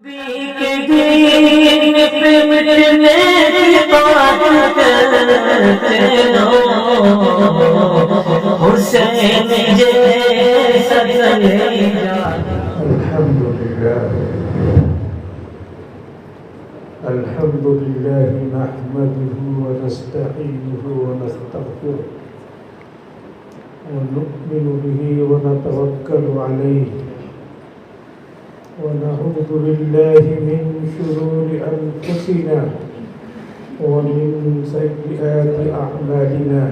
دین پہ مٹنے کی بات کرتے ہو، حسین جیسا چلے جا۔ الحمد لله نحمده ونستعينه ونستغفره ونؤمن به ونتوكل عليه ونعوذ بالله من شرور أنفسنا ومن سيئات أعمالنا،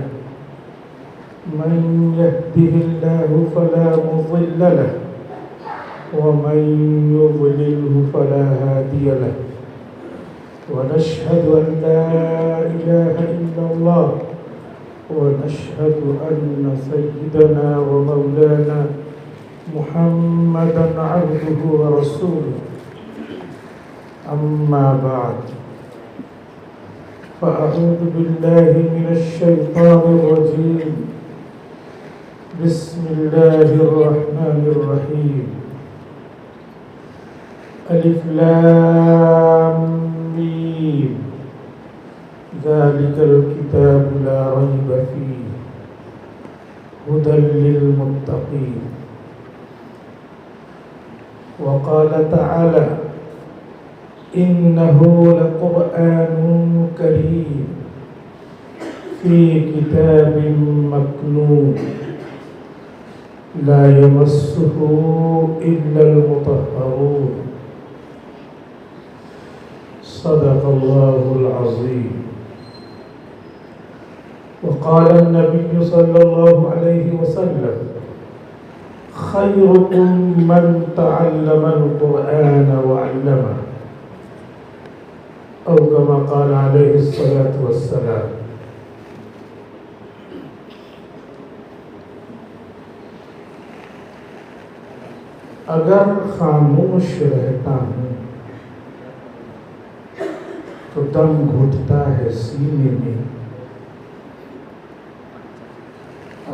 من يهده الله فلا مضل له ومن يضلله فلا هادي له، ونشهد أن لا إله إلا الله ونشهد أن سيدنا ومولانا محمدا عبده ورسوله. أما بعد، فأعوذ بالله من الشيطان الرجيم. بسم الله الرحمن الرحيم. ألف لام ميم، ذلك الكتاب لا ريب فيه هدى للمتقين. وقال تعالى: إنه لقرآن كريم في كتاب مكنون لا يمسه إلا المطهرون. صدق الله العظيم. وقال النبي صلى الله عليه وسلم: خيركم من تعلم القرآن وعلمه، أو كما قال عليه الصلاة والسلام. اگر خاموش رہتا ہوں تو دم گھٹتا ہے سینے میں،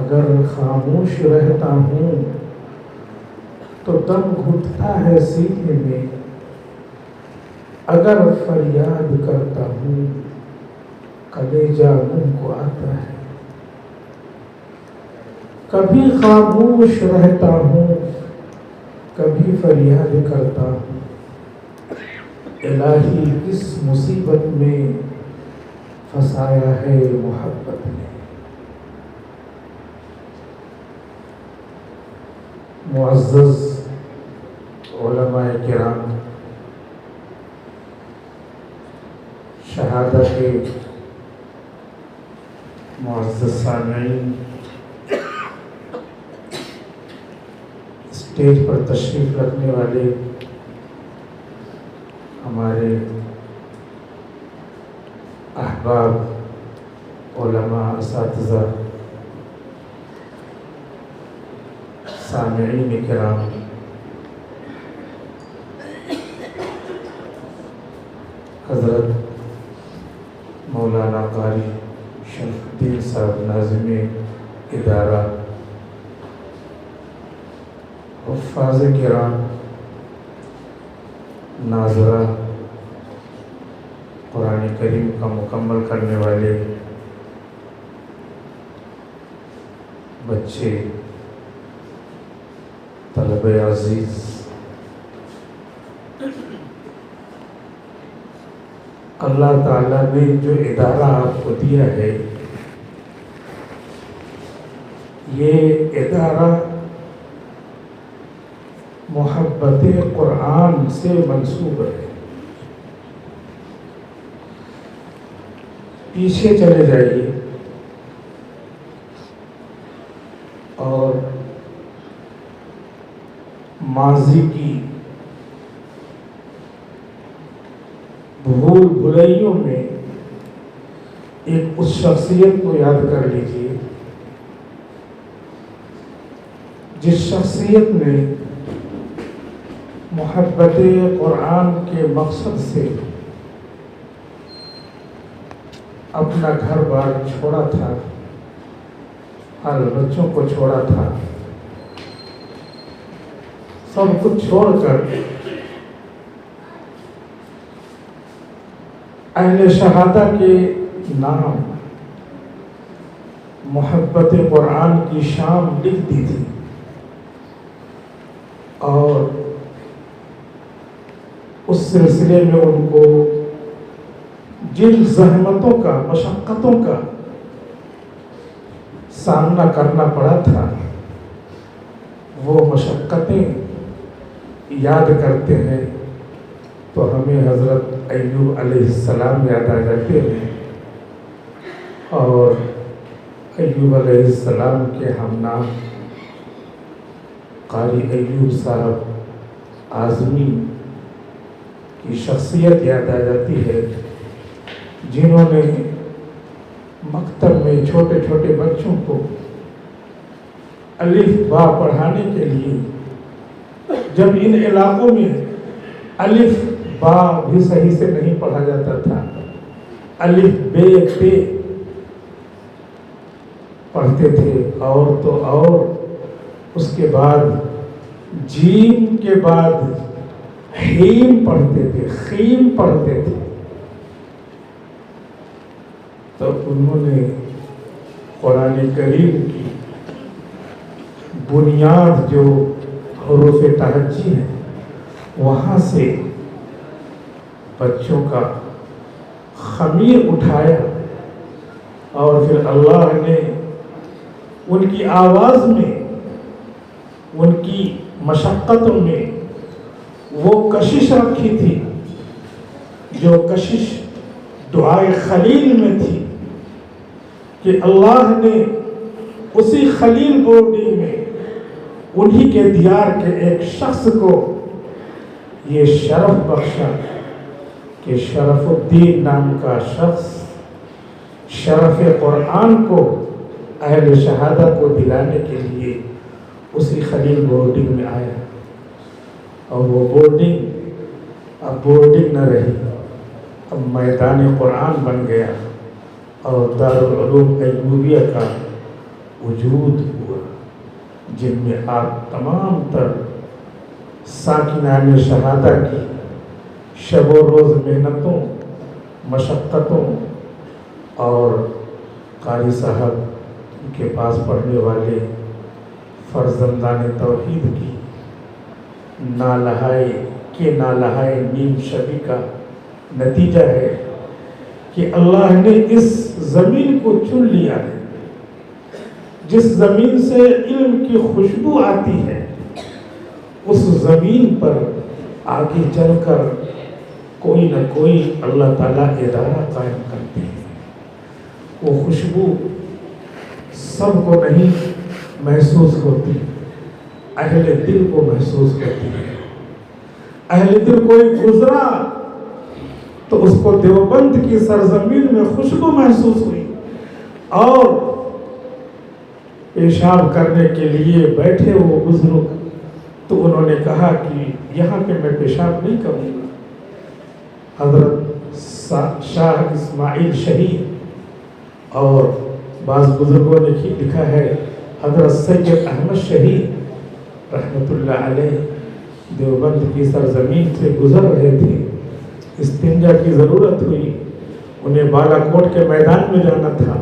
اگر خاموش رہتا ہوں تو دم گھٹتا ہے سینے میں، اگر فریاد کرتا ہوں کلیجہ منہ کو آتا ہے. کبھی خاموش رہتا ہوں، کبھی فریاد کرتا ہوں. الہی کس مصیبت میں پھنسایا ہے محبت نے. معزز علماء کرام، شہادت کے معزز سامعین، اسٹیج پر تشریف رکھنے والے ہمارے احباب، علماء، اساتذہ، سامعین کرام، حضرت مولانا قاری شرف الدین صاحب ناظم ادارہ، حفاظ کرام، ناظرہ، قرآن کریم کا مکمل کرنے والے بچے، طلبہ عزیز، اللہ تعالیٰ نے جو ادارہ آپ کو دیا ہے، یہ ادارہ محبت قرآن سے منسوب ہے. پیچھے چلے جائیے اور ماضی کی بھول بھلائیوں میں ایک اس شخصیت کو یاد کر لیجیے جس شخصیت نے محبت قرآن کے مقصد سے اپنا گھر بار چھوڑا تھا، ہر بچوں کو چھوڑا تھا، سب کچھ چھوڑ کر اہل شہادہ کے نام محبت قرآن کی شام لکھ دی تھی، اور اس سلسلے میں ان کو جن زحمتوں کا، مشقتوں کا سامنا کرنا پڑا تھا، وہ مشقتیں یاد کرتے ہیں تو ہمیں حضرت ایوب علیہ السلام یاد آ جاتے ہیں، اور ایوب علیہ السلام کے ہم نام قاری ایوب صاحب اعظمی کی شخصیت یاد آ جاتی ہے، جنہوں نے مکتب میں چھوٹے چھوٹے بچوں کو الف با پڑھانے کے لیے، جب ان علاقوں میں الف با بھی صحیح سے نہیں پڑھا جاتا تھا، الف بے تے پڑھتے تھے، اور تو اور اس کے بعد جیم کے بعد حیم پڑھتے تھے، خیم پڑھتے تھے۔ تو انہوں نے قرآن کریم کی بنیاد جو حروف تہجی ہے، وہاں سے بچوں کا خمیر اٹھایا، اور پھر اللہ نے ان کی آواز میں، ان کی مشقتوں میں وہ کشش رکھی تھی جو کشش دعائے خلیل میں تھی، کہ اللہ نے اسی خلیل بورڈنگ میں انہی کے دیار کے ایک شخص کو یہ شرف بخشا کہ شرف الدین نام کا شخص شرف قرآن کو اہل شہادہ کو دلانے کے لیے اسی خلیل بورڈنگ میں آیا، اور وہ بورڈنگ اب بورڈنگ نہ رہی، اب میدان قرآن بن گیا، اور دارالعلوم ایوبیہ کا وجود ہوا، جن میں آپ تمام تر ساکنان شہادہ کی شب و روز محنتوں، مشقتوں، اور قاری صاحب کے پاس پڑھنے والے فرزندان توحید کی نالہائے نیم شبی کا نتیجہ ہے کہ اللہ نے اس زمین کو چن لیا ہے، جس زمین سے علم کی خوشبو آتی ہے، اس زمین پر آگے چل کر کوئی نہ کوئی اللہ تعالیٰ ادارہ قائم کرتے ہیں۔ وہ خوشبو سب کو نہیں محسوس ہوتی، اہل دل کو محسوس ہوتی ہے۔ اہل دل کوئی گزرا تو اس کو دیوبند کی سرزمین میں خوشبو محسوس ہوئی، اور پیشاب کرنے کے لیے بیٹھے وہ بزرگ، تو انہوں نے کہا کہ یہاں پہ میں پیشاب نہیں کروں گا۔ حضرت شاہ اسماعیل شہید اور بعض بزرگوں نے لکھا ہے حضرت سید احمد شہید رحمت اللہ علیہ دیوبند کی سرزمین سے گزر رہے تھے، استنجا کی ضرورت ہوئی، انہیں بالا کوٹ کے میدان میں جانا تھا،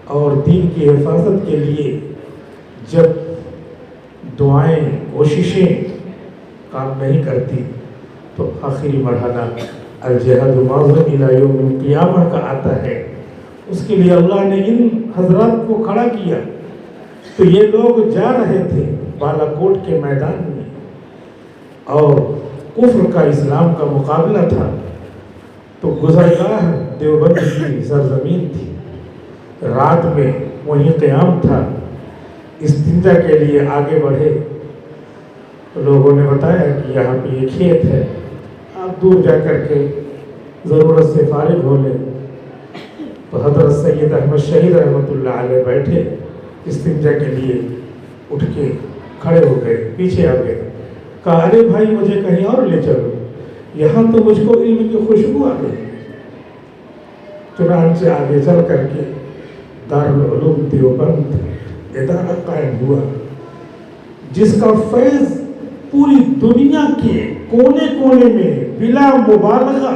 اور دین کی حفاظت کے لیے جب دعائیں، کوششیں کام نہیں کرتی تو آخری مرحلہ الجہاد معظم الی یوم القیامہ کا آتا ہے، اس کے لیے اللہ نے ان حضرات کو کھڑا کیا۔ تو یہ لوگ جا رہے تھے بالا کوٹ کے میدان میں، اور کفر کا اسلام کا مقابلہ تھا، تو گزرگاہ دیوبند کی سرزمین تھی، رات میں وہیں قیام تھا، استنجا کے لیے آگے بڑھے، لوگوں نے بتایا کہ یہاں پہ یہ کھیت ہے، آپ دور جا کر کے ضرورت سے فارغ ہو لیں۔ تو حضرت سید احمد شہید رحمت اللہ علیہ بیٹھے، استنجا کے لیے اٹھ کے کھڑے ہو گئے، پیچھے آ گئے، کہا ارے بھائی مجھے کہیں اور لے چلو، یہاں تو مجھ کو علم کی خوشبو آ گئی۔ چنانچہ آگے چل کر کے دارالعلوم دیوبند ادارہ قائم ہوا، جس کا فیض پوری دنیا کے کونے کونے میں بلا مبالغہ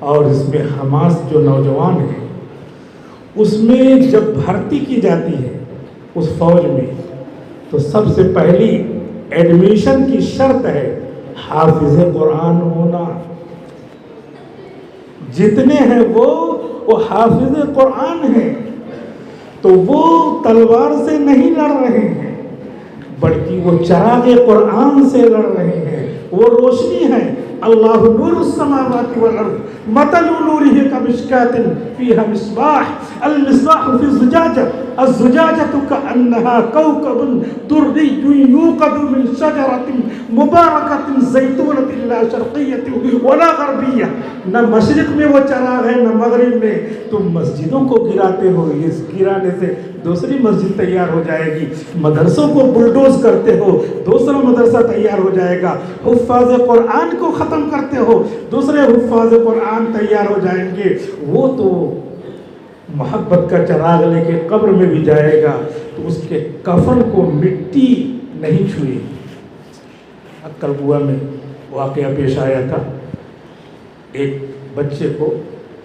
اور اس میں حماس جو نوجوان ہیں اس میں جب بھرتی کی جاتی ہے اس فوج میں تو سب سے پہلی ایڈمیشن کی شرط ہے حافظ قرآن ہونا. جتنے ہیں وہ حافظ قرآن ہیں. تو وہ تلوار سے نہیں لڑ رہے ہیں بلکہ وہ چراغ قرآن سے لڑ رہے ہیں. وہ روشنی ہے. اللہ نور السماوات والارض مثل نورہ کمشکاۃ فیہا مصباح المصباح فی الزجاجہ الزجاجۃ کأنہا کوکب دری یوقد من شجرۃ مبارکۃ زیتونۃ لا شرقیۃ ولا غربیہ. نہ مشرق میں وہ چراغ ہے نہ مغرب میں. تم مسجدوں کو گراتے ہو, اس گرانے سے دوسری مسجد تیار ہو جائے گی. مدرسوں کو بلڈوز کرتے ہو دوسرا مدرسہ تیار ہو جائے گا. حفاظ قرآن کو ختم کرتے ہو دوسرے حفاظ قرآن تیار ہو جائیں گے. وہ تو محبت کا چراغ لے کے قبر میں بھی جائے گا تو اس کے کفن کو مٹی نہیں چھوئی. عقل بوا میں واقعہ پیش آیا تھا. ایک بچے کو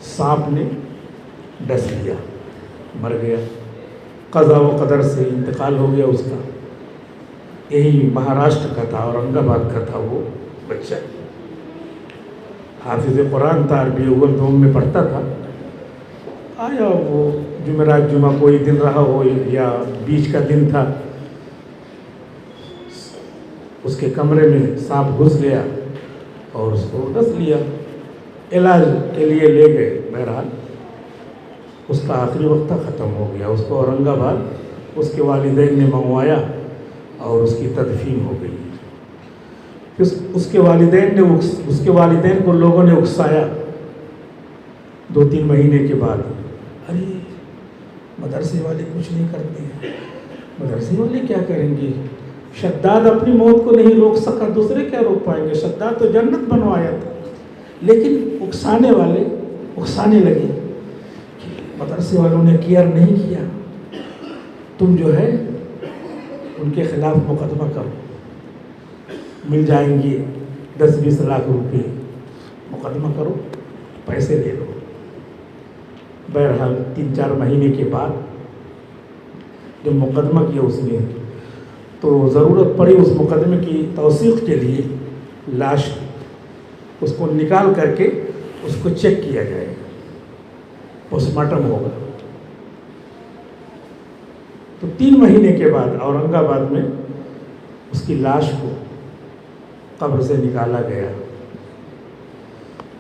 سانپ نے ڈس لیا, مر گیا. قضا و قدر سے انتقال ہو گیا اس کا. یہی مہاراشٹر کا تھا, اورنگ آباد کا تھا وہ بچہ. حافظ قرآن تھا, عربی اول دوم میں پڑھتا تھا. آیا وہ جمعرات جمعہ کوئی دن رہا ہو یا بیچ کا دن تھا, اس کے کمرے میں سانپ گھس گیا اور اس کو ڈس لیا. علاج کے لیے لے گئے. بہرحال اس کا آخری وقت ختم ہو گیا. اس کو اورنگ آباد اس کے والدین نے منگوایا اور اس کی تدفین ہو گئی. اس کے والدین کو لوگوں نے اکسایا 2-3 مہینے کے بعد. ارے مدرسے والے کچھ نہیں کرتے ہیں, مدرسے والے کیا کریں گے؟ شداد اپنی موت کو نہیں روک سکا, دوسرے کیا روک پائیں گے؟ شداد تو جنت بنوایا تھا. لیکن اکسانے والے اکسانے لگے کہ مدرسے والوں نے کیئر نہیں کیا, تم جو ہے ان کے خلاف مقدمہ کرو, مل جائیں گے 10-20 لاکھ روپے, مقدمہ کرو, پیسے لے لو. بہرحال 3-4 مہینے کے بعد جب مقدمہ کیا اس نے تو ضرورت پڑی اس مقدمے کی توثیق کے لیے لاش اس کو نکال کر کے اس کو چیک کیا جائے, پوسٹ مارٹم ہوگا. تو 3 مہینے کے بعد اورنگ آباد میں اس کی لاش کو قبر سے نکالا گیا.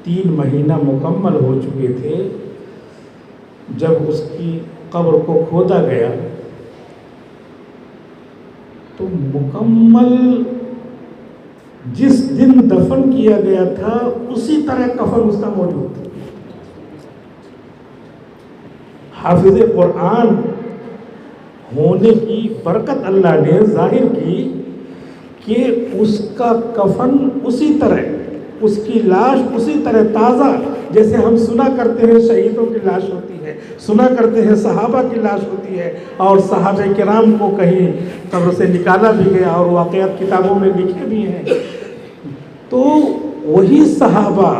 3 مہینہ مکمل ہو چکے تھے. جب اس کی قبر کو کھودا گیا تو مکمل جس دن دفن کیا گیا تھا اسی طرح کفن اس کا موجود تھا. حافظ قرآن ہونے کی برکت اللہ نے ظاہر کی کہ اس کا کفن اسی طرح, اس کی لاش اسی طرح تازہ, جیسے ہم سنا کرتے ہیں شہیدوں کی لاش ہوتی ہے, سنا کرتے ہیں صحابہ کی لاش ہوتی ہے, اور صحابہ کرام کو کہیں قبر سے نکالا بھی گیا اور واقعات کتابوں میں لکھے بھی ہیں. تو وہی صحابہ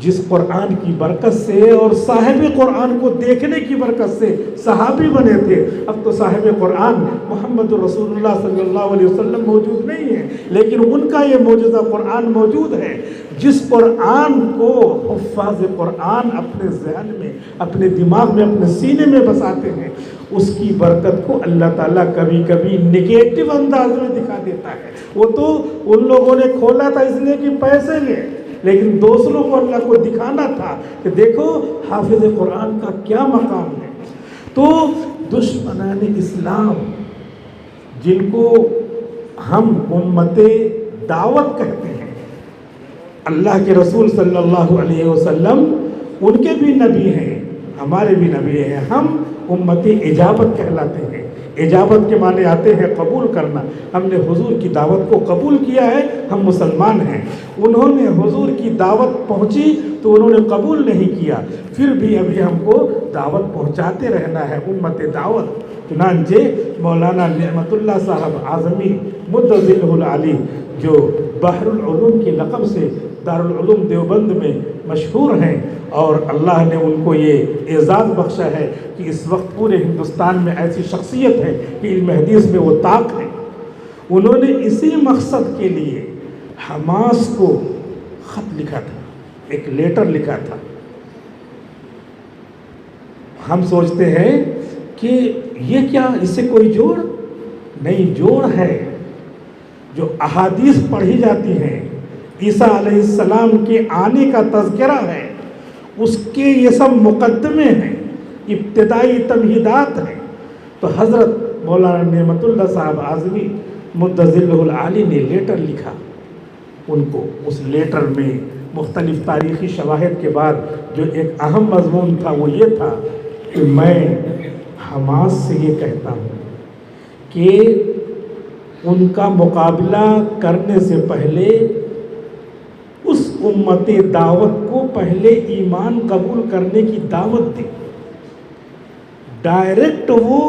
جس قرآن کی برکت سے اور صاحب قرآن کو دیکھنے کی برکت سے صحابی بنے تھے, اب تو صاحب قرآن محمد رسول اللہ صلی اللہ علیہ وسلم موجود نہیں ہے, لیکن ان کا یہ معجزہ قرآن موجود ہے. جس قرآن کو حفاظ قرآن اپنے ذہن میں, اپنے دماغ میں, اپنے سینے میں بساتے ہیں, اس کی برکت کو اللہ تعالیٰ کبھی کبھی نگیٹو انداز میں دکھا دیتا ہے. وہ تو ان لوگوں نے کھولا تھا اس لیے کہ پیسے لے, لیکن دوسروں کو اللہ کو دکھانا تھا کہ دیکھو حافظ قرآن کا کیا مقام ہے. تو دشمنان اسلام جن کو ہم امت دعوت کہتے ہیں, اللہ کے رسول صلی اللہ علیہ وسلم ان کے بھی نبی ہیں, ہمارے بھی نبی ہیں, ہم امت اجابت کہلاتے ہیں. اجابت کے معنی آتے ہیں قبول کرنا. ہم نے حضور کی دعوت کو قبول کیا ہے, ہم مسلمان ہیں. انہوں نے حضور کی دعوت پہنچی تو انہوں نے قبول نہیں کیا, پھر بھی ابھی ہم کو دعوت پہنچاتے رہنا ہے, امت دعوت. چنانچہ مولانا نعمت اللہ صاحب اعظمی مدظلہ العلی جو بحر العلوم کے لقب سے دارالعلوم دیوبند میں مشہور ہیں، اور اللہ نے ان کو یہ اعزاز بخشا ہے کہ اس وقت پورے ہندوستان میں ایسی شخصیت ہے کہ علم حدیث میں وہ طاق ہے۔ انہوں نے اسی مقصد کے لیے حماس کو خط لکھا تھا، ایک لیٹر لکھا تھا۔ ہم سوچتے ہیں کہ یہ کیا، اس سے کوئی جوڑ نہیں، جوڑ ہے۔ جو احادیث پڑھی جاتی ہیں، عیسیٰ علیہ السلام کے آنے کا تذکرہ ہے، اس کے یہ سب مقدمے ہیں، ابتدائی تمہیدات ہیں۔ تو حضرت مولانا نعمت اللہ صاحب اعظمی مدظلہ العالی نے لیٹر لکھا ان کو۔ اس لیٹر میں مختلف تاریخی شواہد کے بعد جو ایک اہم مضمون تھا وہ یہ تھا کہ میں حماس سے یہ کہتا ہوں کہ ان کا مقابلہ کرنے سے پہلے اس امت دعوت کو پہلے ایمان قبول کرنے کی دعوت دیں، ڈائریکٹ وہ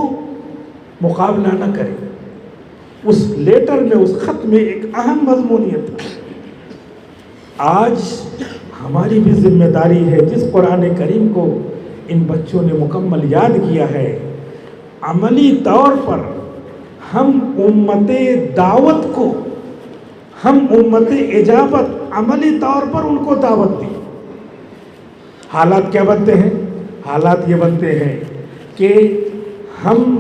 مقابلہ نہ کریں۔ اس لیٹر میں، اس خط میں ایک اہم مضمون یہ تھا۔ آج ہماری بھی ذمہ داری ہے، جس قرآن کریم کو ان بچوں نے مکمل یاد کیا ہے، عملی طور پر ہم امت دعوت کو، ہم امت اجابت عملی طور پر ان کو دعوت دیں۔ حالات کیا بنتے ہیں؟ حالات یہ بنتے ہیں کہ ہم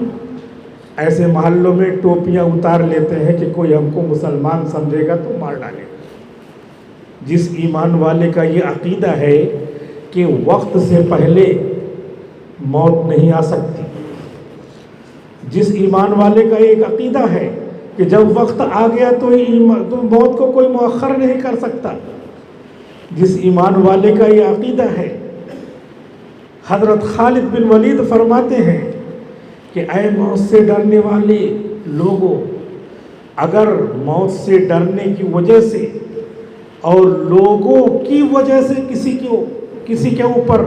ایسے محلوں میں ٹوپیاں اتار لیتے ہیں کہ کوئی ہم کو مسلمان سمجھے گا تو مار ڈالے گا۔ جس ایمان والے کا یہ عقیدہ ہے کہ وقت سے پہلے موت نہیں آ سکتی، جس ایمان والے کا ایک عقیدہ ہے کہ جب وقت آ گیا تو موت کو کوئی مؤخر نہیں کر سکتا، جس ایمان والے کا یہ عقیدہ ہے، حضرت خالد بن ولید فرماتے ہیں کہ اے موت سے ڈرنے والے لوگوں، اگر موت سے ڈرنے کی وجہ سے اور لوگوں کی وجہ سے کسی کے اوپر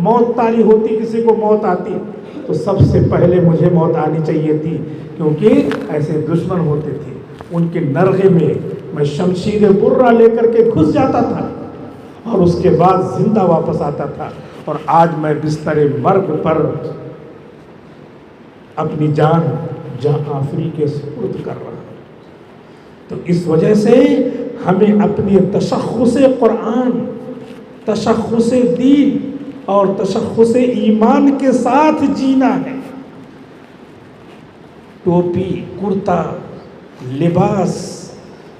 موت طاری ہوتی، کسی کو موت آتی، تو سب سے پہلے مجھے موت آنی چاہیے تھی، کیونکہ ایسے دشمن ہوتے تھے، ان کے نرغے میں میں شمشیر برہ لے کر کے گھس جاتا تھا اور اس کے بعد زندہ واپس آتا تھا، اور آج میں بستر مرگ پر اپنی جان آفری کے سپرد کر رہا ہوں۔ تو اس وجہ سے ہمیں اپنی تشخص قرآن، تشخص دین اور تشخص ایمان کے ساتھ جینا ہے۔ ٹوپی، کرتا، لباس،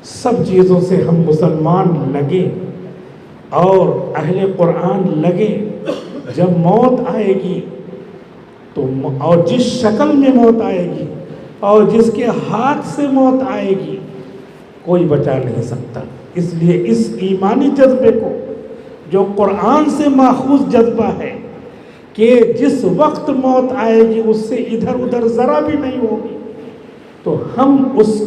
سب چیزوں سے ہم مسلمان لگیں اور اہل قرآن لگیں۔ جب موت آئے گی تو، اور جس شکل میں موت آئے گی اور جس کے ہاتھ سے موت آئے گی، کوئی بچا نہیں سکتا۔ اس لیے اس ایمانی جذبے کو، جو قرآن سے ماخوذ جذبہ ہے کہ جس وقت موت آئے گی اس سے ادھر ادھر ذرا بھی نہیں ہوگی، تو ہم اس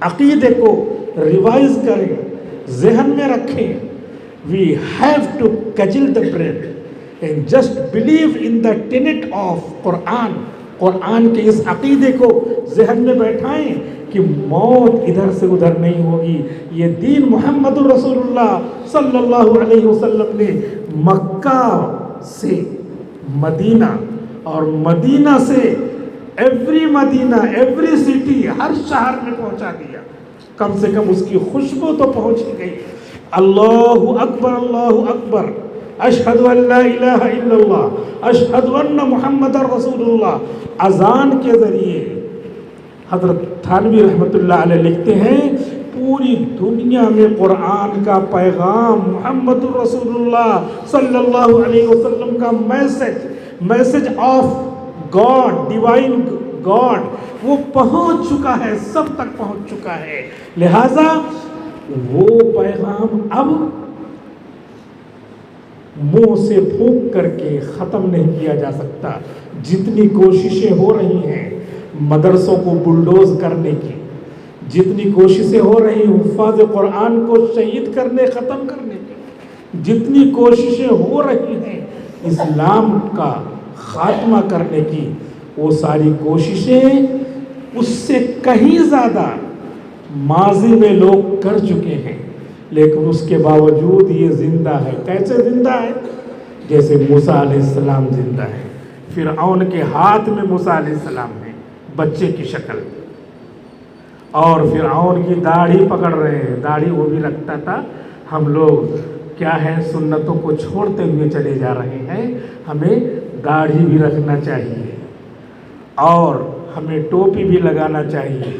عقیدے کو ریوائز کریں، ذہن میں رکھیں۔ We have to cudgel the breath and just believe in the tenet of Quran۔ قرآن کے اس عقیدے کو ذہن میں بیٹھائیں کہ موت ادھر سے ادھر نہیں ہوگی۔ یہ دین محمد رسول اللہ صلی اللہ علیہ وسلم نے مکہ سے مدینہ اور مدینہ سے ایوری سٹی، ہر شہر میں پہنچا دیا۔ کم سے کم اس کی خوشبو تو پہنچ گئی۔ اللہ اکبر، اللہ اکبر، اشہد ان لا الہ الا اللہ، اشہد ان محمد رسول اللہ۔ اذان کے ذریعے حضرت تھانوی رحمۃ اللہ علیہ لکھتے ہیں، پوری دنیا میں قرآن کا پیغام، محمد رسول اللہ صلی اللہ علیہ وسلم کا message of God, divine God, وہ پہنچ چکا ہے، سب تک پہنچ چکا ہے۔ لہٰذا وہ پیغام اب منہ سے پھونک کر کے ختم نہیں کیا جا سکتا۔ جتنی کوششیں ہو رہی ہیں مدرسوں کو بلڈوز کرنے کی، جتنی کوششیں ہو رہی ہیں حفاظ قرآن کو شہید کرنے، ختم کرنے کی، جتنی کوششیں ہو رہی ہیں اسلام کا خاتمہ کرنے کی، وہ ساری کوششیں اس سے کہیں زیادہ ماضی میں لوگ کر چکے ہیں۔ لیکن اس کے باوجود یہ زندہ ہے. کیسے زندہ ہے؟ جیسے موسیٰ علیہ السلام زندہ ہے. فرعون کے ہاتھ میں موسیٰ علیہ السلام ہے بچے کی شکل میں، اور فرعون کی داڑھی پکڑ رہے ہیں. داڑھی وہ بھی رکھتا تھا. ہم لوگ کیا ہے سنتوں کو چھوڑتے ہوئے چلے جا رہے ہیں. ہمیں داڑھی بھی رکھنا چاہیے، اور ہمیں ٹوپی بھی لگانا چاہیے،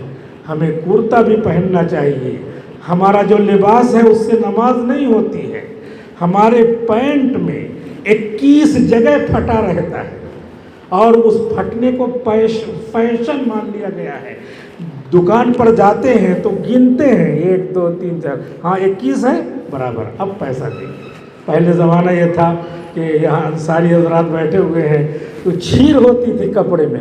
ہمیں کرتا بھی پہننا چاہیے. ہمارا جو لباس ہے اس سے نماز نہیں ہوتی ہے. ہمارے پینٹ میں 21 جگہ پھٹا رہتا ہے، اور اس پھٹنے کو فیشن مان لیا گیا ہے. دکان پر جاتے ہیں تو گنتے ہیں 1 2 3 4، ہاں 21 ہے برابر، اب پیسہ دیں. پہلے زمانہ یہ تھا کہ یہاں انصاری حضرات بیٹھے ہوئے ہیں تو چھیر ہوتی تھی کپڑے میں،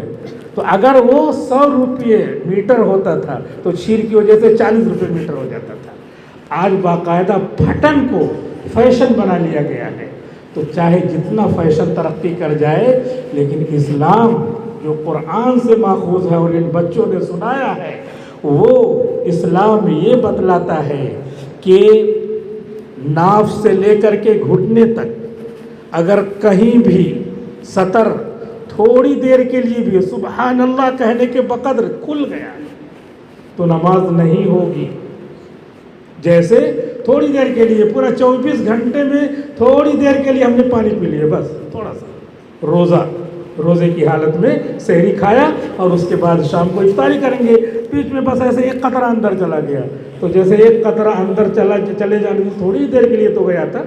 تو اگر وہ 100 روپے میٹر ہوتا تھا تو چھیر کی وجہ سے 40 روپے میٹر ہو جاتا تھا. آج باقاعدہ پھٹن کو فیشن بنا لیا گیا ہے. تو چاہے جتنا فیشن ترقی کر جائے، لیکن اسلام جو قرآن سے ماخوذ ہے اور ان بچوں نے سنایا ہے، وہ اسلام یہ بتلاتا ہے کہ ناف سے لے کر کے گھٹنے تک اگر کہیں بھی سطر تھوڑی دیر کے لیے بھی سبحان اللہ کہنے کے بقدر کھل گیا تو نماز نہیں ہوگی. جیسے تھوڑی دیر کے لیے، پورا 24 گھنٹے میں تھوڑی دیر کے لیے ہم نے پانی پی لیا، بس تھوڑا سا. روزے کی حالت میں سحری کھایا اور اس کے بعد شام کو افطاری کریں گے، بیچ میں بس ایسے ایک قطرہ اندر چلا گیا، تو جیسے ایک قطرہ اندر چلے جانے میں تھوڑی دیر کے لیے تو گیا تھا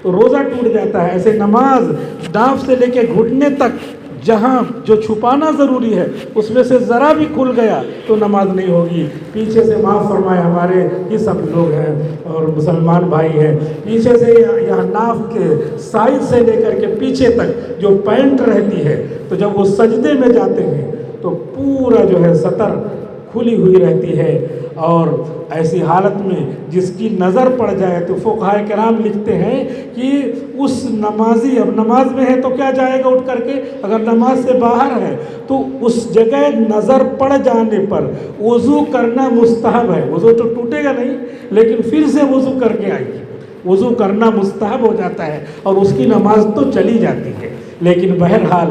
تو روزہ ٹوٹ جاتا ہے. ایسے نماز ناف سے لے کے گھٹنے تک جہاں جو چھپانا ضروری ہے اس میں سے ذرا بھی کھل گیا تو نماز نہیں ہوگی. پیچھے سے معاف فرمائے، ہمارے یہ سب لوگ ہیں اور مسلمان بھائی ہیں، پیچھے سے یہاں ناف کے سائز سے لے کر کے پیچھے تک جو پینٹ رہتی ہے، تو جب وہ سجدے میں جاتے ہیں تو پورا جو ہے سطر کھلی ہوئی رہتی ہے. اور ایسی حالت میں جس کی نظر پڑ جائے تو فقہائے کرام لکھتے ہیں کہ اس نمازی، اب نماز میں ہے تو کیا جائے گا اٹھ کر کے، اگر نماز سے باہر ہے تو اس جگہ نظر پڑ جانے پر وضو کرنا مستحب ہے. وضو تو ٹوٹے گا نہیں، لیکن پھر سے وضو کر کے آئیے. وضو کرنا مستحب ہو جاتا ہے اور اس کی نماز تو چلی جاتی ہے. لیکن بہرحال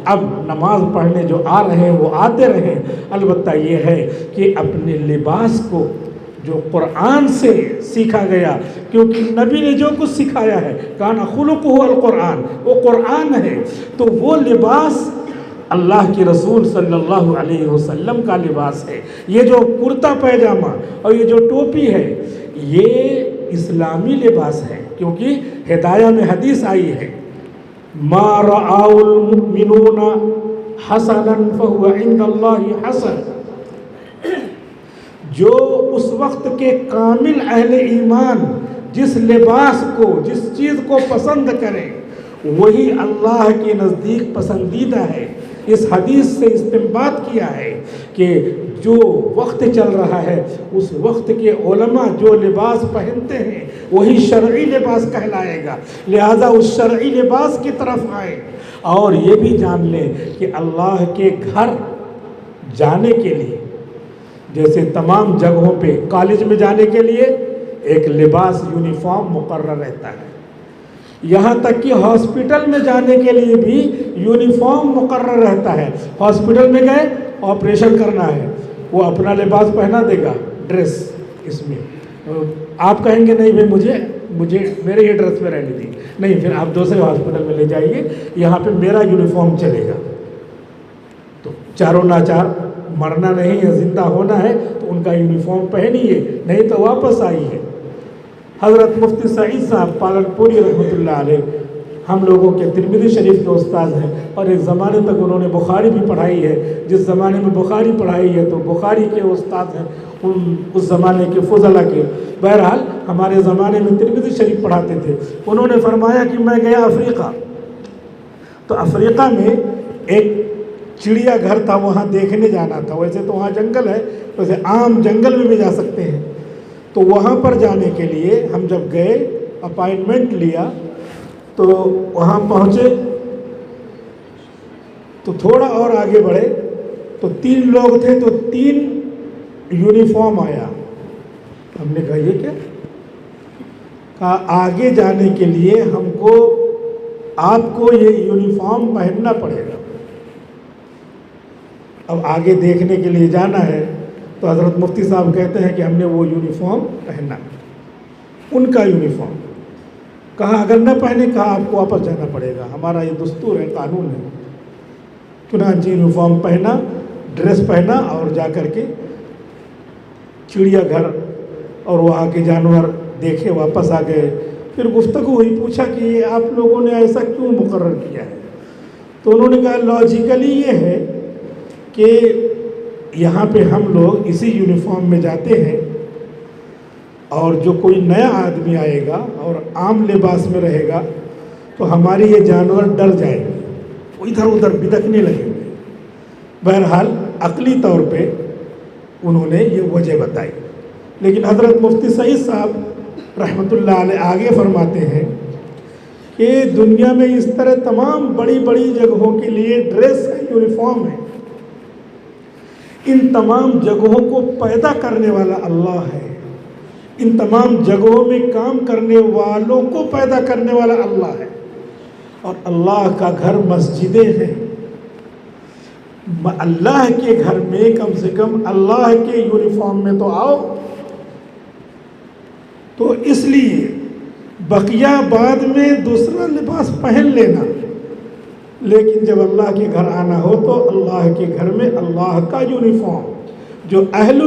اب نماز پڑھنے جو آ رہے ہیں وہ آتے رہیں. البتہ یہ ہے کہ اپنے لباس کو جو قرآن سے سیکھا گیا، کیونکہ نبی نے جو کچھ سکھایا ہے کان خلقہ القرآن، وہ قرآن ہے، تو وہ لباس اللہ کے رسول صلی اللہ علیہ وسلم کا لباس ہے. یہ جو کرتا پیجامہ اور یہ جو ٹوپی ہے یہ اسلامی لباس ہے، کیونکہ ہدایہ میں حدیث آئی ہے ما رآء المؤمنون حسنا فهو عند اللہ حسن. جو اس وقت کے کامل اہل ایمان جس لباس کو، جس چیز کو پسند کریں، وہی اللہ کے نزدیک پسندیدہ ہے. اس حدیث سے استنباط کیا ہے کہ جو وقت چل رہا ہے اس وقت کے علماء جو لباس پہنتے ہیں وہی شرعی لباس کہلائے گا. لہذا اس شرعی لباس کی طرف آئیں اور یہ بھی جان لیں کہ اللہ کے گھر جانے کے لیے، جیسے تمام جگہوں پہ کالج میں جانے کے لیے ایک لباس یونیفارم مقرر رہتا ہے، یہاں تک کہ ہاسپٹل میں جانے کے لیے بھی یونیفارم مقرر رہتا ہے. ہاسپٹل میں گئے آپریشن کرنا ہے، وہ اپنا لباس پہنا دے گا، ڈریس. اس میں آپ کہیں گے نہیں بھائی مجھے میرے ہی ڈریس میں رہنے دی، نہیں، پھر آپ دوسرے ہاسپٹل میں لے جائیے، یہاں پہ میرا یونیفارم چلے گا. تو چاروں ناچار مرنا نہیں ہے، زندہ ہونا ہے تو ان کا یونیفارم پہنیے، نہیں تو واپس آئیے. حضرت مفتی سعید صاحب پالن پوری رحمۃ اللہ علیہ ہم لوگوں کے ترمذی شریف کے استاد ہیں، اور ایک زمانے تک انہوں نے بخاری بھی پڑھائی ہے. جس زمانے میں بخاری پڑھائی ہے تو بخاری کے استاد ہیں اس زمانے کے فضلاء کے. بہرحال ہمارے زمانے میں ترمذی شریف پڑھاتے تھے. انہوں نے فرمایا کہ میں گیا افریقہ، تو افریقہ میں ایک چڑیا گھر تھا، وہاں دیکھنے جانا تھا. ویسے تو وہاں جنگل ہے، ویسے عام جنگل میں بھی جا سکتے ہیں. تو وہاں پر جانے کے لیے ہم جب گئے، اپائنٹمنٹ لیا، تو وہاں پہنچے تو تھوڑا اور آگے بڑھے تو 3 لوگ تھے، تو 3 یونیفارم آیا. ہم نے کہا یہ کیا؟ کہا آگے جانے کے لیے ہم کو آپ کو یہ یونیفارم پہننا پڑے گا. اب آگے دیکھنے کے لیے جانا ہے تو حضرت مفتی صاحب کہتے ہیں کہ ہم نے وہ یونیفارم پہننا، ان کا یونیفارم. کہا اگر نہ پہنے، کہا آپ کو واپس جانا پڑے گا، ہمارا یہ دستور ہے، قانون ہے. چنانچہ یونیفارم پہنا، ڈریس پہنا اور جا کر کے چڑیا گھر اور وہاں کے جانور دیکھے، واپس آ گئے. پھر گفتگو ہوئی، پوچھا کہ یہ آپ لوگوں نے ایسا کیوں مقرر کیا ہے؟ تو انہوں نے کہا لاجیکلی یہ ہے کہ یہاں پہ ہم لوگ اسی یونیفارم میں جاتے ہیں، اور جو کوئی نیا آدمی آئے گا اور عام لباس میں رہے گا تو ہمارے یہ جانور ڈر جائیں گے، وہ ادھر ادھر بدکنے لگیں گے. بہرحال عقلی طور پہ انہوں نے یہ وجہ بتائی. لیکن حضرت مفتی سعید صاحب رحمۃ اللہ علیہ آگے فرماتے ہیں کہ دنیا میں اس طرح تمام بڑی بڑی جگہوں کے لیے ڈریس ہے، یونیفارم ہے. ان تمام جگہوں کو پیدا کرنے والا اللہ ہے، ان تمام جگہوں میں کام کرنے والوں کو پیدا کرنے والا اللہ ہے. اور اللہ کا گھر مسجدیں ہیں. اللہ کے گھر میں کم سے کم اللہ کے یونیفارم میں تو آؤ. تو اس لیے بقیہ بعد میں دوسرا لباس پہن لینا، لیکن جب اللہ کے گھر آنا ہو تو اللہ کے گھر میں اللہ کا یونیفارم جو اہل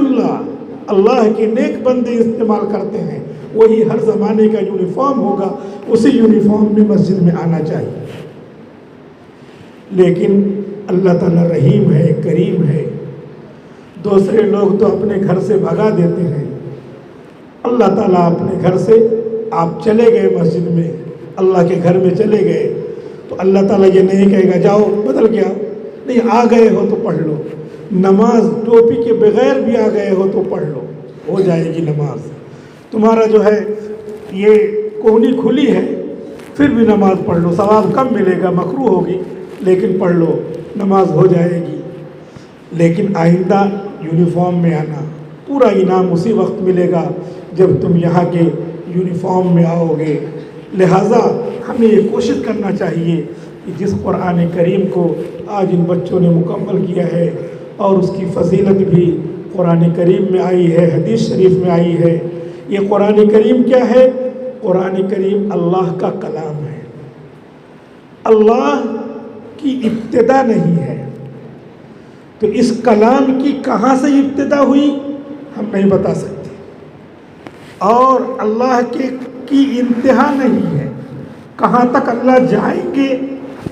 اللہ کے نیک بندے استعمال کرتے ہیں وہی ہر زمانے کا یونیفارم ہوگا. اسی یونیفارم میں مسجد میں آنا چاہیے. لیکن اللہ تعالیٰ رحیم ہے، کریم ہے. دوسرے لوگ تو اپنے گھر سے بھگا دیتے ہیں، اللہ تعالیٰ اپنے گھر سے آپ چلے گئے مسجد میں، اللہ کے گھر میں چلے گئے تو اللہ تعالیٰ یہ نہیں کہے گا جاؤ بدل گیا. نہیں، آ گئے ہو تو پڑھ لو. نماز ٹوپی کے بغیر بھی آ گئے ہو تو پڑھ لو، ہو جائے گی نماز. تمہارا جو ہے یہ کوہنی کھلی ہے پھر بھی نماز پڑھ لو، ثواب کم ملے گا، مکروہ ہوگی لیکن پڑھ لو، نماز ہو جائے گی. لیکن آئندہ یونیفارم میں آنا، پورا انعام اسی وقت ملے گا جب تم یہاں کے یونیفارم میں آؤ گے. لہٰذا ہمیں یہ کوشش کرنا چاہیے کہ جس قرآن کریم کو آج ان بچوں نے مکمل کیا ہے اور اس کی فضیلت بھی قرآن کریم میں آئی ہے، حدیث شریف میں آئی ہے. یہ قرآن کریم کیا ہے؟ قرآن کریم اللہ کا کلام ہے. اللہ کی ابتدا نہیں ہے. تو اس کلام کی کہاں سے ابتدا ہوئی ہم نہیں بتا سکتے، اور اللہ کی انتہا نہیں ہے. کہاں تک اللہ جائیں گے؟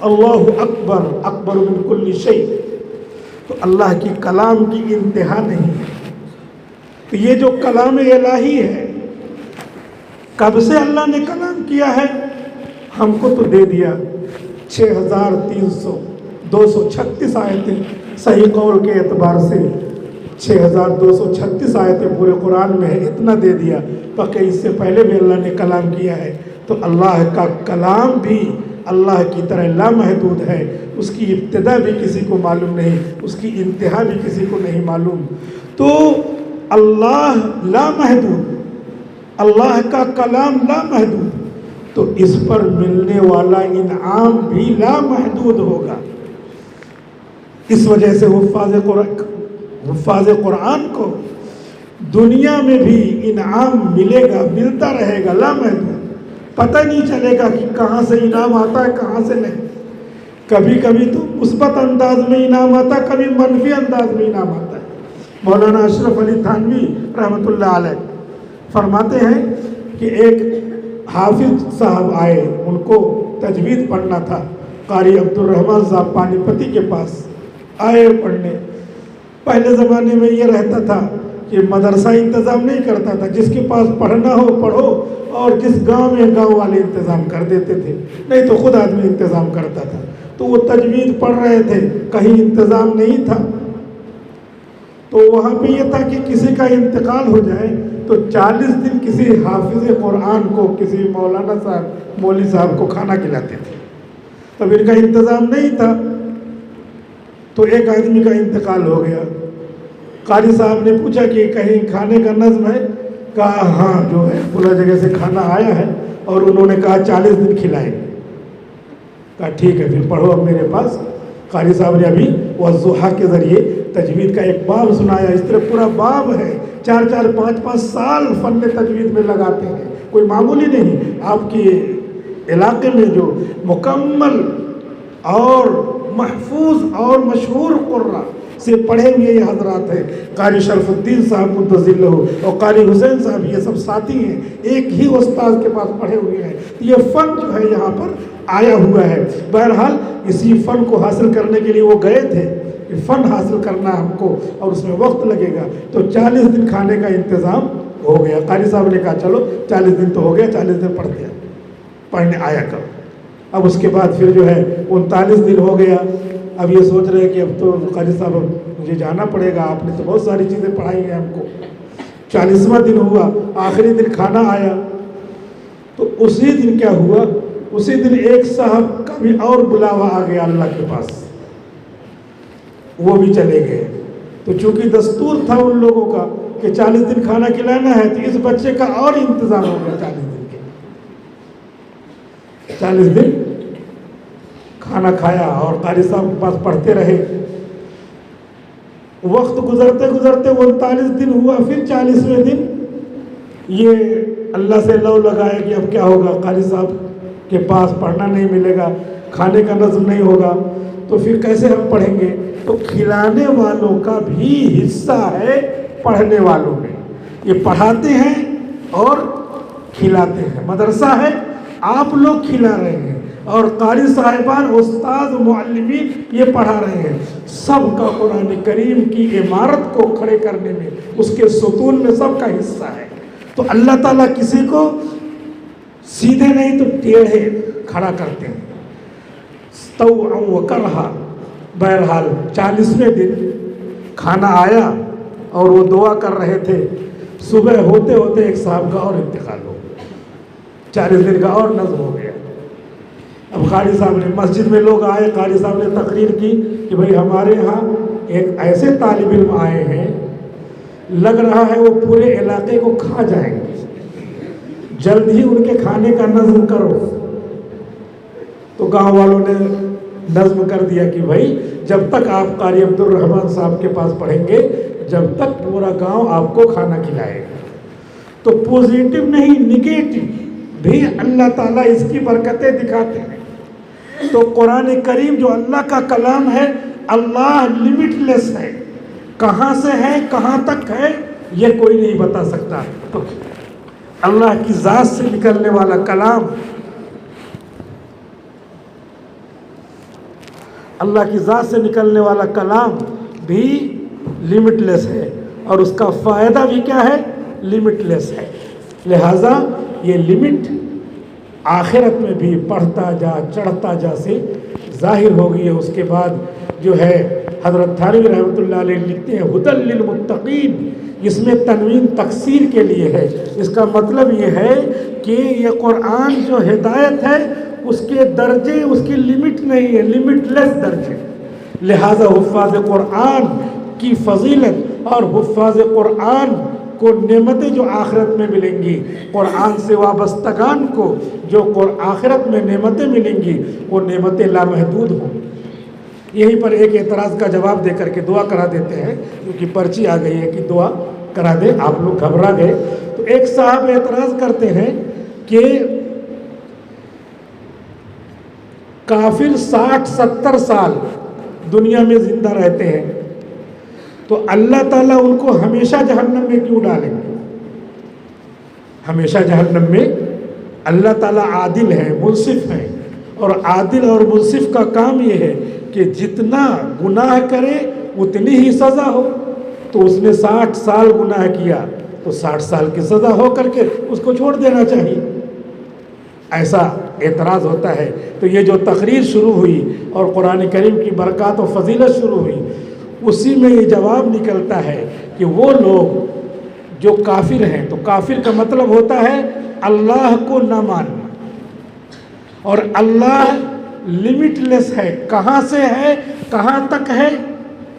اللہ اکبر، اکبر من کل شیء. تو اللہ کی کلام کی انتہا نہیں ہے. تو یہ جو کلام الہی ہے، کب سے اللہ نے کلام کیا ہے؟ ہم کو تو دے دیا 6236 آیتیں، صحیح قول کے اعتبار سے 6236 آیتیں پورے قرآن میں ہے، اتنا دے دیا. بلکہ اس سے پہلے بھی اللہ نے کلام کیا ہے. تو اللہ کا کلام بھی اللہ کی طرح لامحدود ہے. اس کی ابتدا بھی کسی کو معلوم نہیں، اس کی انتہا بھی کسی کو نہیں معلوم. تو اللہ لامحدود، اللہ کا کلام لامحدود، تو اس پر ملنے والا انعام بھی لامحدود ہوگا. اس وجہ سے حفاظ قرآن کو دنیا میں بھی انعام ملے گا، ملتا رہے گا لامحدود. پتہ نہیں چلے گا کہ کہاں سے انعام آتا ہے کہاں سے نہیں. کبھی کبھی تو مثبت انداز میں انعام آتا ہے، کبھی منفی انداز میں انعام آتا ہے. مولانا اشرف علی تھانوی رحمۃ اللہ علیہ فرماتے ہیں کہ ایک حافظ صاحب آئے، ان کو تجوید پڑھنا تھا. قاری عبدالرحمن صاحب پانی پتی کے پاس آئے پڑھنے. پہلے زمانے میں یہ رہتا تھا کہ مدرسہ انتظام نہیں کرتا تھا، جس کے پاس پڑھنا ہو پڑھو، اور جس گاؤں میں گاؤں والے انتظام کر دیتے تھے، نہیں تو خود آدمی انتظام کرتا تھا. تو وہ تجوید پڑھ رہے تھے، کہیں انتظام نہیں تھا. تو وہاں پہ یہ تھا کہ کسی کا انتقال ہو جائے تو 40 دن کسی حافظ قرآن کو، کسی مولانا صاحب، مولوی صاحب کو کھانا کھلاتے تھے. تب ان کا انتظام نہیں تھا. تو ایک آدمی کا انتقال ہو گیا. قاری صاحب نے پوچھا کہ کہیں کھانے کا نظم ہے؟ کہا ہاں جو ہے فلاں جگہ سے کھانا آیا ہے اور انہوں نے کہا 40 دن کھلائیں گے. کہا ٹھیک ہے پھر پڑھو اب میرے پاس. قاری صاحب نے ابھی والضحیٰ کے ذریعے تجوید کا ایک باب سنایا. اس طرح پورا باب ہے. 4 5 سال فن تجوید میں لگاتے ہیں. کوئی معمولی نہیں. آپ کے علاقے میں جو مکمل اور محفوظ اور مشہور قرآن سے پڑھے ہوئے یہ حضرات ہیں. قاری شرف الدین صاحب مدظلہ اور قاری حسین صاحب یہ سب ساتھی ہیں. ایک ہی استاذ کے پاس پڑھے ہوئے ہیں. یہ فن جو ہے یہاں پر آیا ہوا ہے. بہرحال اسی فن کو حاصل کرنے کے لیے وہ گئے تھے کہ فن حاصل کرنا ہم کو اور اس میں وقت لگے گا. تو 40 دن کھانے کا انتظام ہو گیا. قاری صاحب نے کہا چلو 40 دن تو ہو گیا, 40 دن پڑھتے ہیں, پڑھنے آیا کرو. اب اس کے بعد پھر جو ہے 39 دن ہو گیا. اب یہ سوچ رہے ہیں کہ اب تو قاری صاحب مجھے جانا پڑے گا, آپ نے تو بہت ساری چیزیں پڑھائی ہیں ہم کو. 40واں دن ہوا, آخری دن کھانا آیا. تو اسی دن کیا ہوا, اسی دن ایک صاحب کا بھی اور بلاوا آ گیا اللہ کے پاس, وہ بھی چلے گئے. تو چونکہ دستور تھا ان لوگوں کا کہ 40 دن کھانا کھلانا ہے, تو اس بچے کا اور انتظام ہو گیا 40 دن کے. 40 دن کھانا کھایا اور قاری صاحب کے پاس پڑھتے رہے. وقت گزرتے گزرتے 39 دن ہوا. پھر 40ویں دن یہ اللہ سے لو لگایا کہ اب کیا ہوگا, قاری صاحب کے پاس پڑھنا نہیں ملے گا, کھانے کا نظم نہیں ہوگا, تو پھر کیسے ہم پڑھیں گے. تو کھلانے والوں کا بھی حصہ ہے پڑھنے والوں میں. یہ پڑھاتے ہیں اور کھلاتے ہیں. مدرسہ ہے, آپ لوگ کھلا رہے ہیں, اور قاری صاحبان, استاد, معلمین یہ پڑھا رہے ہیں. سب کا قرآن کریم کی عمارت کو کھڑے کرنے میں, اس کے ستون میں سب کا حصہ ہے. تو اللہ تعالیٰ کسی کو سیدھے نہیں تو ٹیڑھے کھڑا کرتے ہیں. طوعا و کرہا. بہرحال 40ویں دن کھانا آیا اور وہ دعا کر رہے تھے. صبح ہوتے ہوتے ایک صاحب کا اور انتقال ہو گیا. 40 دن کا اور نظم ہو گیا. اب قاری صاحب نے, مسجد میں لوگ آئے, قاری صاحب نے تقریر کی کہ بھئی ہمارے ہاں ایک ایسے طالب علم آئے ہیں, لگ رہا ہے وہ پورے علاقے کو کھا جائیں گے, جلد ہی ان کے کھانے کا نظم کرو. تو گاؤں والوں نے نظم کر دیا کہ بھائی جب تک آپ قاری عبد الرحمن صاحب کے پاس پڑھیں گے, جب تک پورا گاؤں آپ کو کھانا کھلائے گا. تو پوزیٹو نہیں, نگیٹو بھی اللہ تعالیٰ اس کی برکتیں دکھاتے ہیں. تو قرآن کریم جو اللہ کا کلام ہے, اللہ لمٹ لیس ہے. کہاں سے ہے, کہاں تک ہے, یہ کوئی نہیں بتا سکتا. تو اللہ کی ذات سے نکلنے والا کلام, اللہ کی ذات سے نکلنے والا کلام بھی لمٹ لیس ہے, اور اس کا فائدہ بھی کیا ہے, لمٹ لیس ہے. لہٰذا یہ لمٹ آخرت میں بھی پڑھتا جا, چڑھتا جا سے ظاہر ہو گئی ہے. اس کے بعد جو ہے حضرت تھانوی رحمۃ اللہ علیہ لکھتے ہیں ہدی للمتقین. اس میں تنوین تکسیر کے لیے ہے. اس کا مطلب یہ ہے کہ یہ قرآن جو ہدایت ہے اس کے درجے, اس کی لمٹ نہیں ہے, لمٹ لیس درجے. لہٰذا حفاظ قرآن کی فضیلت اور حفاظ قرآن کو نعمتیں جو آخرت میں ملیں گی, قرآن سے وابستگان کو جو آخرت میں نعمتیں ملیں گی, وہ نعمتیں لامحدود ہوں. یہیں پر ایک اعتراض کا جواب دے کر کے دعا کرا دیتے ہیں, کیونکہ پرچی آ گئی ہے کہ دعا کرا دیں, آپ لوگ گھبرا گئے. تو ایک صاحب اعتراض کرتے ہیں کہ کافر 60-70 سال دنیا میں زندہ رہتے ہیں, تو اللہ تعالیٰ ان کو ہمیشہ جہنم میں کیوں ڈالیں گے. ہمیشہ جہنم میں, اللہ تعالیٰ عادل ہے, منصف ہے, اور عادل اور منصف کا کام یہ ہے کہ جتنا گناہ کرے اتنی ہی سزا ہو. تو اس نے 60 سال گناہ کیا تو 60 سال کی سزا ہو کر کے اس کو چھوڑ دینا چاہیے. ایسا اعتراض ہوتا ہے. تو یہ جو تقریر شروع ہوئی اور قرآن کریم کی برکات و فضیلت شروع ہوئی, اسی میں یہ جواب نکلتا ہے کہ وہ لوگ جو کافر ہیں, تو کافر کا مطلب ہوتا ہے اللہ کو نہ ماننا, اور اللہ لمٹ لیس ہے, کہاں سے ہے کہاں تک ہے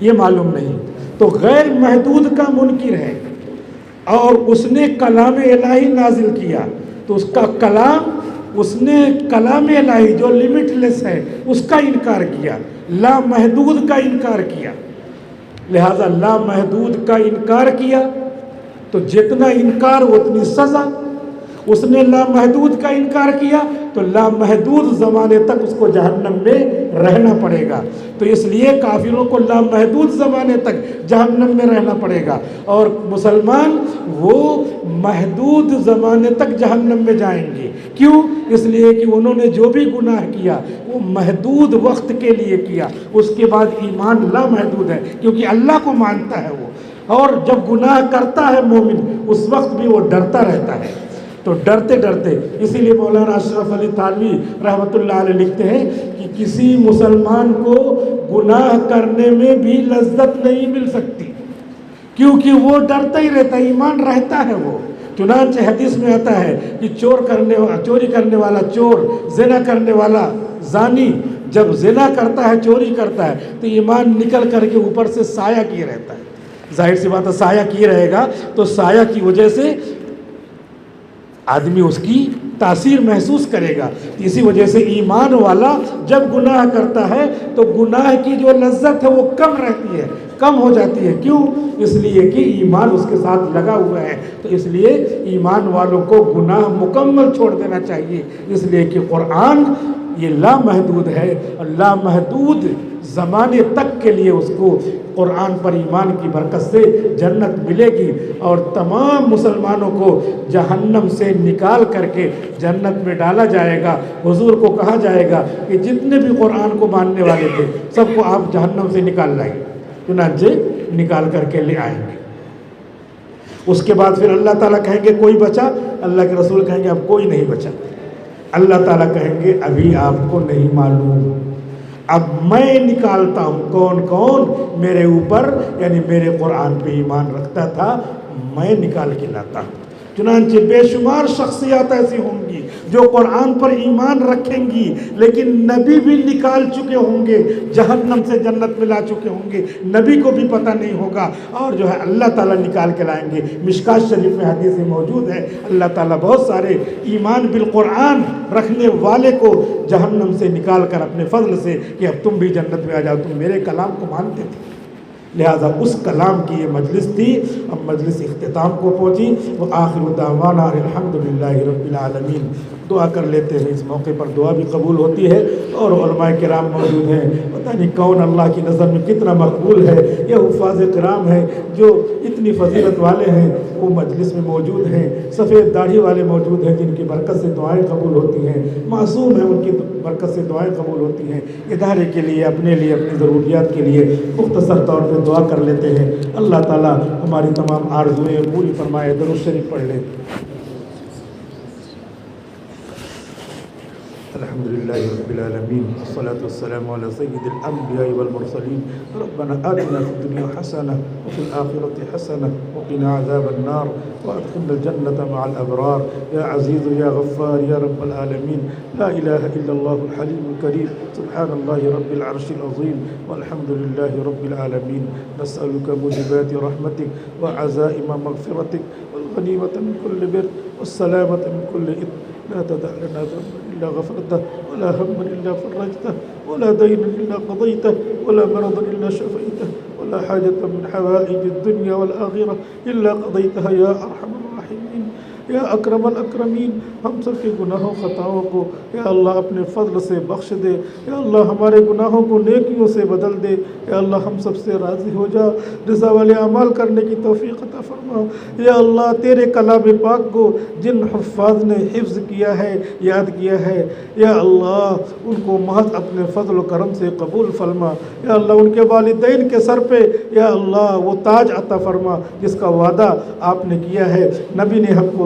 یہ معلوم نہیں. تو غیر محدود کا منکر ہے, اور اس نے کلام الہی نازل کیا تو اس کا کلام، اس نے کلام الہی جو لمٹ لیس ہے اس کا انکار کیا، لامحدود کا انکار کیا. لہذا لامحدود کا انکار کیا تو جتنا انکار اتنی سزا. اس نے لامحدود کا انکار کیا تو لامحدود زمانے تک اس کو جہنم میں رہنا پڑے گا. تو اس لیے کافروں کو لامحدود زمانے تک جہنم میں رہنا پڑے گا، اور مسلمان وہ محدود زمانے تک جہنم میں جائیں گے. کیوں؟ اس لیے کہ انہوں نے جو بھی گناہ کیا وہ محدود وقت کے لیے کیا. اس کے بعد ایمان لامحدود ہے کیونکہ اللہ کو مانتا ہے وہ، اور جب گناہ کرتا ہے مومن اس وقت بھی وہ ڈرتا رہتا ہے. تو ڈرتے ڈرتے، اسی لیے مولانا اشرف علی تھانوی رحمۃ اللہ علیہ لکھتے ہیں کہ کسی مسلمان کو گناہ کرنے میں بھی لذت نہیں مل سکتی کیونکہ وہ ڈرتا ہی رہتا ہے، ایمان رہتا ہے وہ. چنانچہ حدیث میں آتا ہے کہ چوری کرنے والا چور، زنا کرنے والا زانی جب زنا کرتا ہے، چوری کرتا ہے تو ایمان نکل کر کے اوپر سے سایہ کیے رہتا ہے. ظاہر سی بات ہے سایہ کیے رہے گا تو سایہ کی وجہ سے آدمی اس کی تاثیر محسوس کرے گا. اسی وجہ سے ایمان والا جب گناہ کرتا ہے تو گناہ کی جو لذت ہے وہ کم رہتی ہے، کم ہو جاتی ہے. کیوں؟ اس لیے کہ ایمان اس کے ساتھ لگا ہوا ہے. تو اس لیے ایمان والوں کو گناہ مکمل چھوڑ دینا چاہیے، اس لیے کہ قرآن یہ لامحدود ہے، اور لامحدود زمانے تک کے لیے اس کو قرآن پر ایمان کی برکت سے جنت ملے گی، اور تمام مسلمانوں کو جہنم سے نکال کر کے جنت میں ڈالا جائے گا. حضور کو کہا جائے گا کہ جتنے بھی قرآن کو ماننے والے تھے سب کو آپ جہنم سے نکال لائیں. چنانچہ نکال کر کے لے آئیں گے. اس کے بعد پھر اللہ تعالیٰ کہیں گے کوئی بچا؟ اللہ کے رسول کہیں گے اب کوئی نہیں بچا. اللہ تعالیٰ کہیں گے ابھی آپ کو نہیں معلوم، اب میں نکالتا ہوں کون کون میرے اوپر یعنی میرے قرآن پہ ایمان رکھتا تھا، میں نکال کے لاتا ہوں. چنانچہ بے شمار شخصیات ایسی ہوں گی جو قرآن پر ایمان رکھیں گی لیکن نبی بھی نکال چکے ہوں گے، جہنم سے جنت میں لا چکے ہوں گے، نبی کو بھی پتہ نہیں ہوگا، اور جو ہے اللہ تعالیٰ نکال کے لائیں گے. مشکات شریف میں حدیث موجود ہے اللہ تعالیٰ بہت سارے ایمان بالقرآن رکھنے والے کو جہنم سے نکال کر اپنے فضل سے کہ اب تم بھی جنت میں آ جاؤ، تم میرے کلام کو مانتے تھے. لہذا اس کلام کی یہ مجلس تھی. اب مجلس اختتام کو پہنچی. وآخر دعوانا الحمدللہ رب العالمین. دعا کر لیتے ہیں، اس موقع پر دعا بھی قبول ہوتی ہے اور علماء کرام موجود ہیں. پتہ نہیں کون اللہ کی نظر میں کتنا مقبول ہے. یہ حفاظ کرام ہیں جو اتنی فضیلت والے ہیں، وہ مجلس میں موجود ہیں. سفید داڑھی والے موجود ہیں جن کی برکت سے دعائیں قبول ہوتی ہیں. معصوم ہیں، ان کی برکت سے دعائیں قبول ہوتی ہیں. ادارے کے لیے، اپنے لیے، اپنی ضروریات کے لیے مختصر طور پہ دعا کر لیتے ہیں. اللہ تعالیٰ ہماری تمام آرزوئیں پوری فرمائے. درود شریف پڑھ لیں. الحمد للہ رب العالمین والصلاة والسلام على سید الانبیاء والمرسلین. ربنا آتنا فی الدنیا حسنہ وفی الآخرة حسنہ وقنا عذاب النار وادخلنا الجنة مع الابرار. یا عزیز یا غفار یا رب العالمین. لا الہ الا اللہ الحلیم الکریم. سبحان اللہ رب العرش العظیم والحمد للہ رب العالمین. نسألک موجبات رحمتک وعزائم مغفرتک والغنیمة من كل بر والسلامة من كل إثم. لا تدع لنا ذنبا إلا غفرته ولا هما إلا فرجته ولا دينا إلا قضيته ولا مرضا إلا شفيته ولا حاجة من حوائج الدنيا والآخرة إلا قضيتها يا أرحم الراحمين یا اکرم الاکرمین. ہم سب کے گناہوں خطاؤں کو یا اللہ اپنے فضل سے بخش دے. یا اللہ ہمارے گناہوں کو نیکیوں سے بدل دے. یا اللہ ہم سب سے راضی ہو جا. رضا والے اعمال کرنے کی توفیق عطا فرما. یا اللہ تیرے کلام پاک کو جن حفاظ نے حفظ کیا ہے، یاد کیا ہے، یا اللہ ان کو محض اپنے فضل و کرم سے قبول فرما. یا اللہ ان کے والدین کے سر پہ یا اللہ وہ تاج عطا فرما جس کا وعدہ آپ نے کیا ہے. نبی نے ہم کو